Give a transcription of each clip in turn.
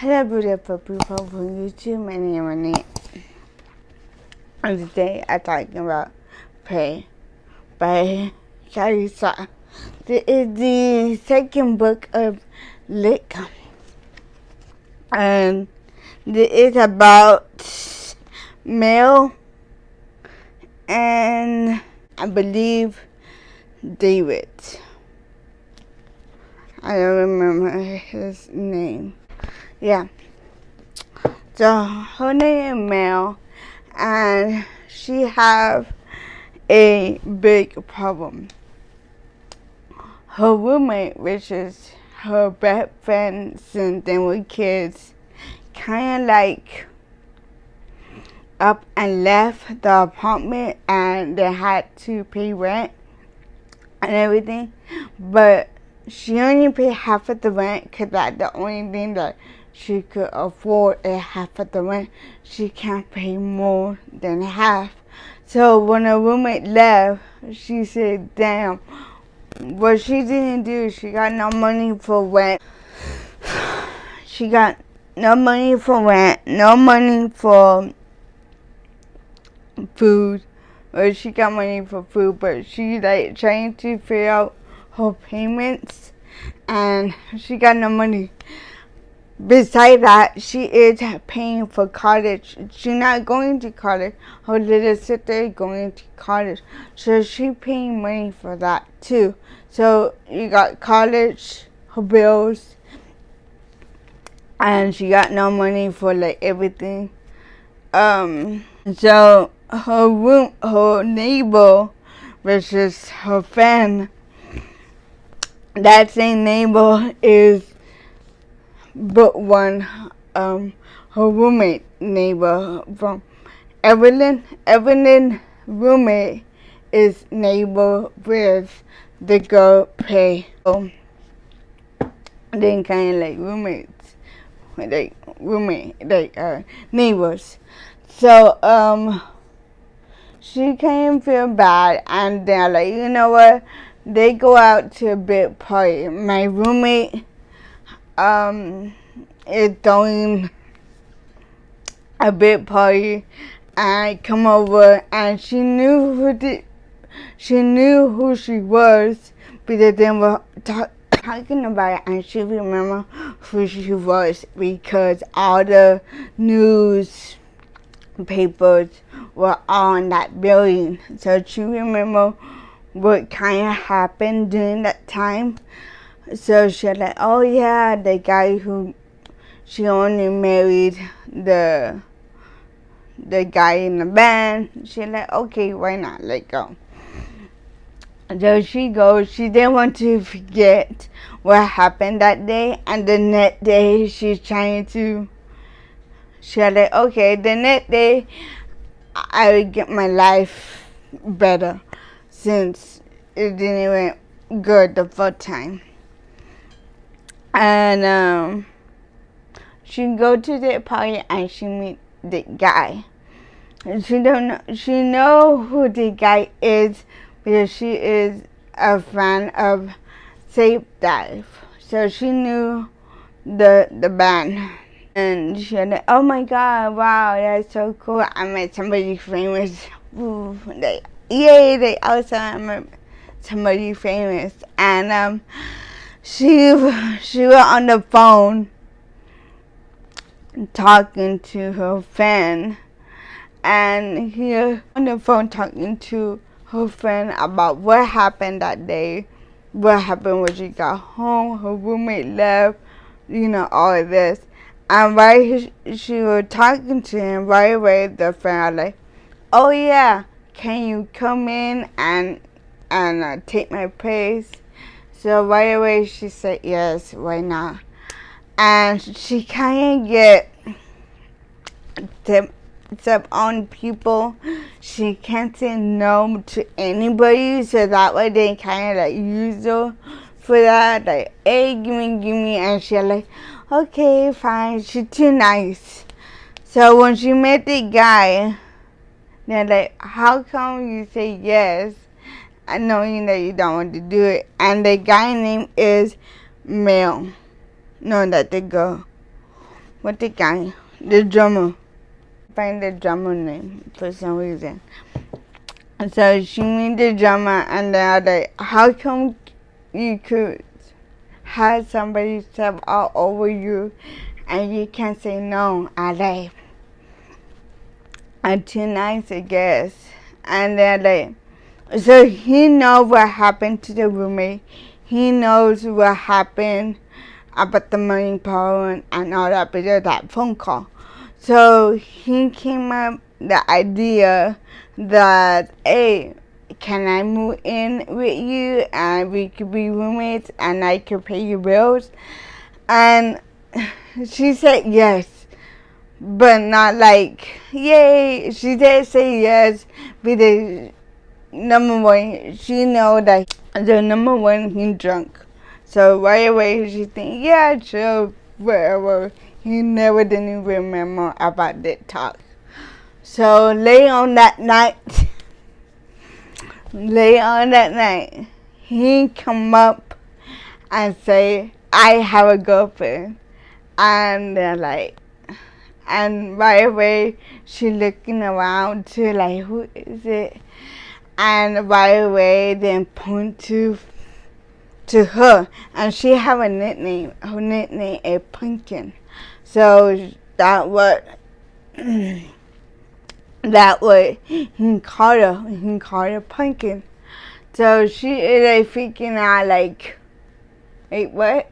Hello beautiful people from YouTube, my name is Nate. And today I'm talking about Pray by Carissa. This is the second book of Lick. And this is about Mel and I believe David. I don't remember his name. Yeah. So her name is Mel, and she have a big problem. Her roommate, which is her best friend since they were kids, kind of like up and left the apartment, and they had to pay rent and everything, but she only paid half of the rent because that's the only thing that she could afford is half of the rent. She can't pay more than half. So when her roommate left, she said, damn, what she didn't do, she got no money for rent. She got no money for rent, no money for food. Or she got money for food, but she like trying to figure out her payments, and she got no money. Besides that, she is paying for college. She's not going to college. Her little sister is going to college, so she's paying money for that too. So you got college, her bills, and she got no money for like everything. So her neighbor, which is her friend, that same neighbor is but one, her roommate neighbor from Evelyn. Evelyn roommate is neighbor with the girl Pray. So they kind of like roommates, neighbors. So she kind of feel bad, and they're like, you know what? They go out to a big party. My roommate is throwing a big party, and come over, and she knew who she was because they were talking about it, and she remembered who she was because all the news papers were on that building. So she remembered what kind of happened during that time. So she was like, oh yeah, the guy who she only married the guy in the band. She's like, okay, why not? Let go. So she goes. She didn't want to forget what happened that day, and the next day she's trying to. She was like, okay, the next day I will get my life better since it didn't even good the first time. And she go to the party and she meet the guy. And she know who the guy is because she is a fan of Safe Dive. So she knew the band. And she was like, oh my god, wow, that's so cool. I met somebody famous. Ooh, they also met somebody famous. And she was on the phone talking to her friend, and he on the phone talking to her friend about what happened that day, what happened when she got home, her roommate left, all of this. And right she was talking to him, right away the friend was like, oh yeah, can you come in and take my place? So right away she said yes, why not? And she kind of get step on people. She can't say no to anybody, so that way they kind of like use her for that. Like, hey, give me, and she's like, okay, fine. She's too nice. So when she met the guy, they're like, how come you say yes? I knowing that you don't want to do it. And the guy name is Mel. No, that the girl. what the guy, the drummer. Find the drummer name for some reason. So she meet the drummer, and they're like, how come you could have somebody step all over you and you can't say no? I like, I'm too nice, I guess. And they're like, so he knows what happened to the roommate. He knows what happened about the money problem and all that because of that phone call. So he came up the idea that, hey, can I move in with you and we could be roommates and I could pay your bills? And she said yes, but not like, yay. She did say yes because number one, she know that the number one, he drunk. So right away she think, yeah, sure, whatever. He never didn't remember about that talk. So later on that night, he come up and say, I have a girlfriend. And they're like, and right away she looking around to like, who is it? And right away then point to her, and she have a nickname. Her nickname is Pumpkin. So that what he called her. He called her Pumpkin. So she is like freaking out, like, wait, what?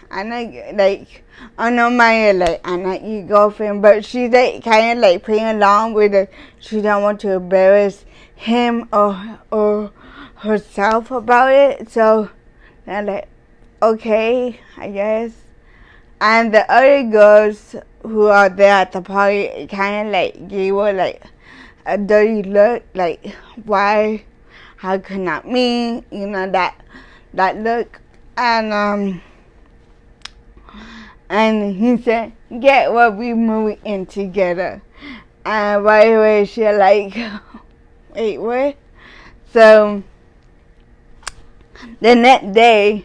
I'm like, I know my like, I'm not your girlfriend, but she's like kind of like playing along with it. She don't want to embarrass him or herself about it. So they're like, okay, I guess. And the other girls who are there at the party kind of like gave her like a dirty look, like, why, how could not me, you know, that look. And he said, get what we moving in together. And right away she like, wait, what? So the next day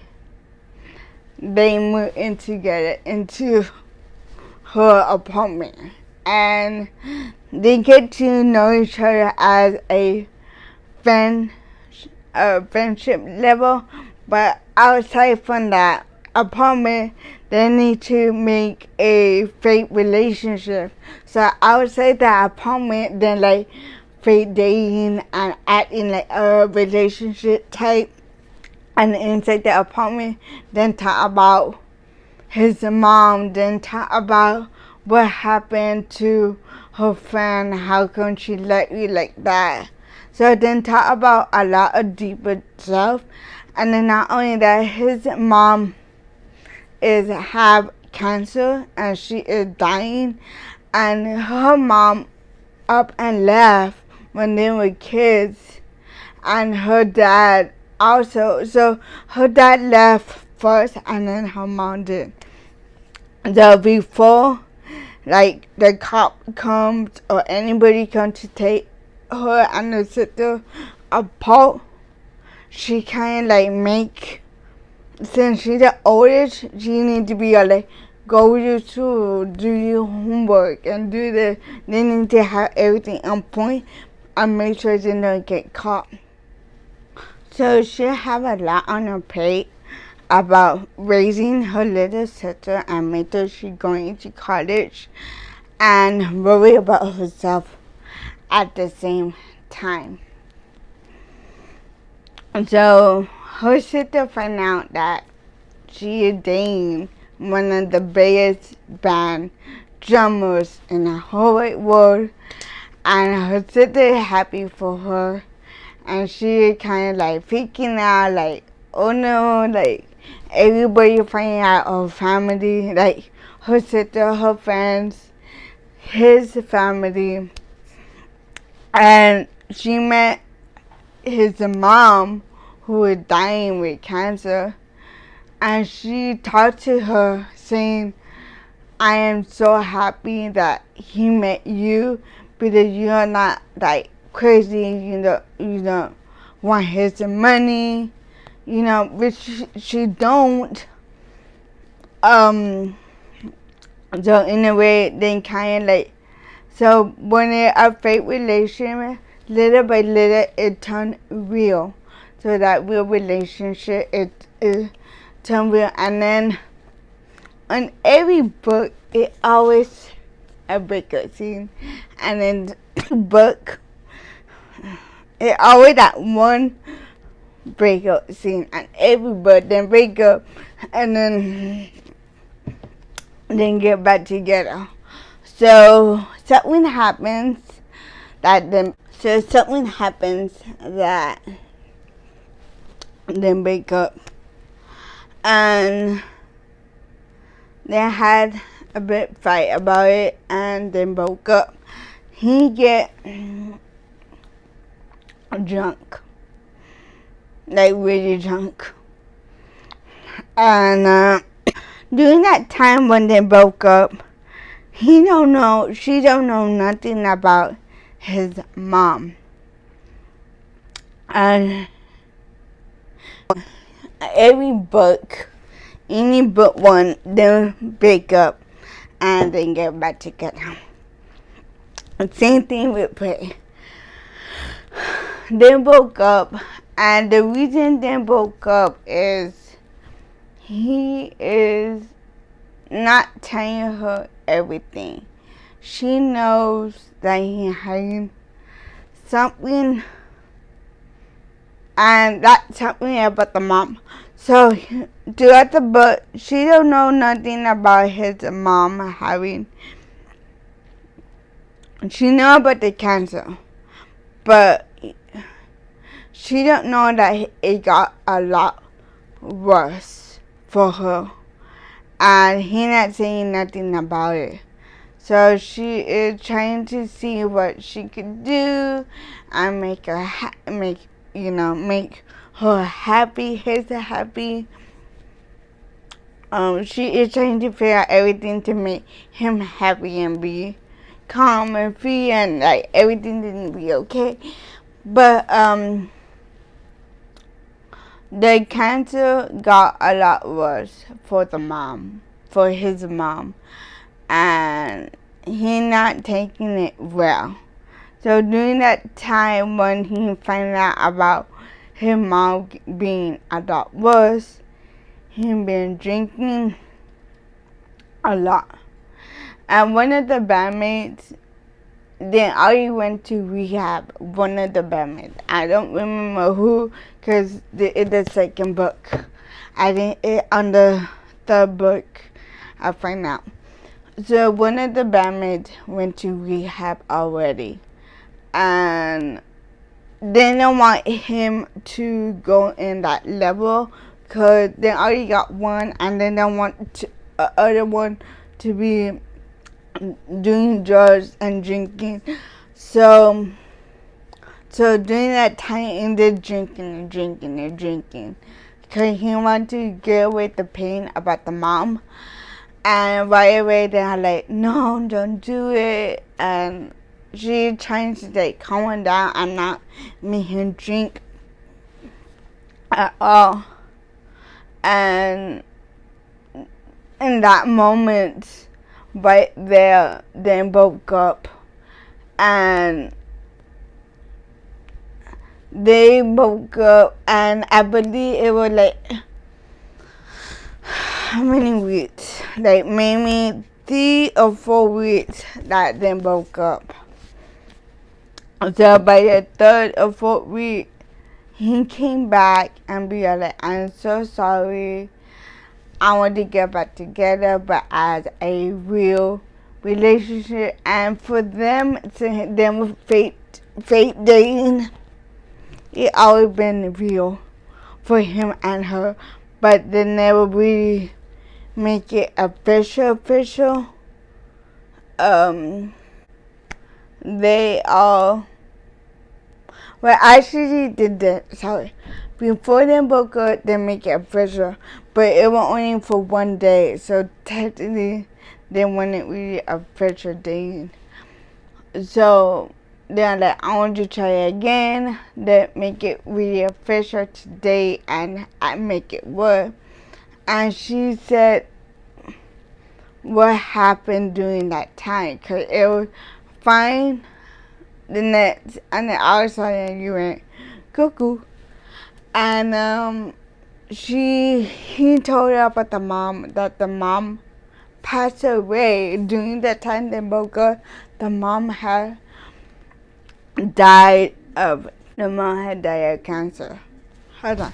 they moved in together into her apartment, and they get to know each other as a friendship level. But outside from that apartment, they need to make a fake relationship. So outside the apartment, then like fake dating and acting like a relationship type. And inside the apartment, then talk about his mom, then talk about what happened to her friend, how come she let you like that. So then talk about a lot of deeper stuff. And then not only that, his mom have cancer and she is dying, and her mom up and left when they were kids, and her dad also. So her dad left first and then her mom did. So before like the cop comes or anybody comes to take her and her sister apart, she kind of like make, since she's the oldest, she need to be like, go to school, do your homework, and they need to have everything on point and make sure they don't get caught. So she have a lot on her plate about raising her little sister and make sure she's going to college and worry about herself at the same time. So her sister found out that she is dating one of the biggest band drummers in the whole wide world, and her sister is happy for her, and she kind of like freaking out, like, oh no, like everybody finding out, her family, like her sister, her friends, his family. And she met his mom, who is dying with cancer, and she talked to her saying, I am so happy that he met you because you're not like crazy, you don't want his money, which she don't. So in a way, they kind of like, so when it's a fake relationship, little by little, it turned real. So that real relationship, it turned real. And then on every book, it always a breakup scene. And then the book, it always that one breakup scene. And every book, then break up, and then get back together. So something happens that then then break up, and they had a bit fight about it, and then broke up. He get drunk, like really drunk, and during that time when they broke up, she don't know nothing about his mom. And every book, any book one, they break up and then get back together. Same thing with Prey. They broke up, and the reason they broke up is he is not telling her everything. She knows that he hiding something, and that's something about the mom. So throughout the book, she don't know nothing about his mom having. She know about the cancer, but she don't know that it got a lot worse for her, and he not saying nothing about it. So she is trying to see what she could do and make her make her happy, his happy. She is trying to figure out everything to make him happy and be calm and free, and like everything didn't be okay. But the cancer got a lot worse for his mom, and he not taking it well. So during that time when he found out about his mom being a lot worse, he been drinking a lot. And one of the bandmates, then I went to rehab. One of the bandmates, I don't remember who, because it's the second book. I didn't on the third book I find out. So one of the bandmates went to rehab already, and they don't want him to go in that level because they already got one, and then they want other one to be doing drugs and drinking. So during that time, they're drinking because he wanted to get away the pain about the mom. And right away they're like, no, don't do it. And she trying to like calm him down and not make him drink at all. And in that moment, right there, they broke up. And they broke up, and I believe it was like, how many weeks? Like maybe 3 or 4 weeks that they broke up. So by the 3rd or 4th week, he came back and be like, I'm so sorry. I want to get back together, but as a real relationship. And for them fake dating, it always been real for him and her, but they never really make it official. They all, well, actually did that. Sorry, before they broke up, they make it official, but it was only for 1 day. So technically, they weren't really official dating. So they're like, I want to try it again. They make it really official today, and I make it work. And she said, what happened during that time, because it was fine the next, and then all of a sudden you went cuckoo. And he told her about the mom, that the mom passed away during the time they broke up. The mom had died of cancer. Hold on.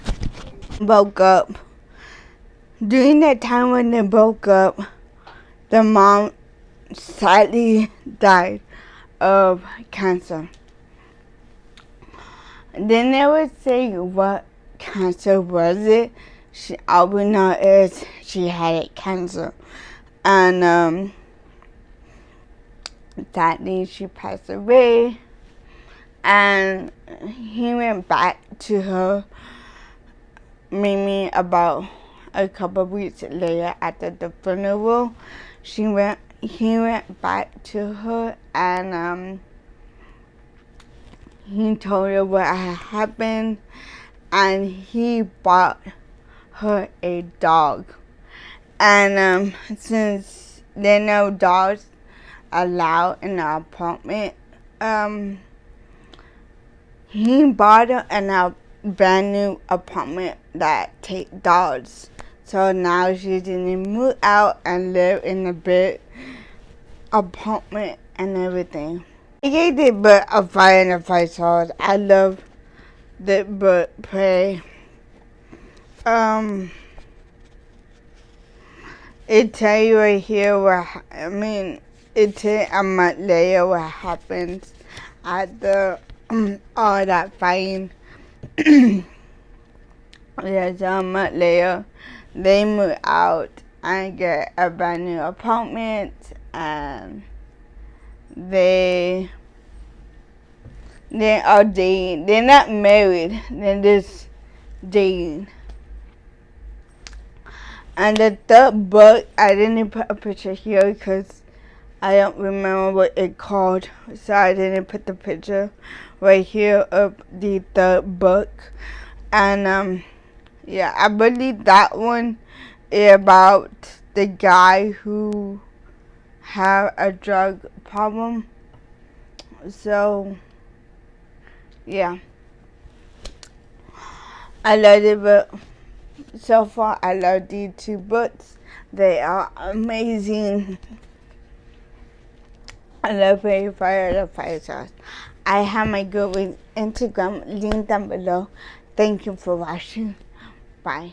Broke up. During that time when they broke up, the mom sadly died of cancer. Then they would say what cancer was it. All we know is she had cancer. And sadly she passed away. And he went back to her maybe about a couple of weeks later after the funeral. He went back to her, and he told her what had happened, and he bought her a dog. And since there are no dogs allowed in the apartment, he bought her a brand new apartment that takes dogs. So now she's gonna move out and live in a big apartment and everything. I gave the book a 5 and 5 stars. I love the book play. It tell you right here it tell a month later what happens at the all that fighting. Yes, a month later, they move out and get a brand new apartment, and they are dating. They're not married. They're just dating. And the third book, I didn't put a picture here because I don't remember what it called, so I didn't put the picture right here of the third book. And yeah, I believe that one is about the guy who have a drug problem. So yeah, I love it, but so far I love these 2 books. They are amazing. I love Fairy Fire the Fire Stars. I have my Goodreads Instagram link down below. Thank you for watching. Bye.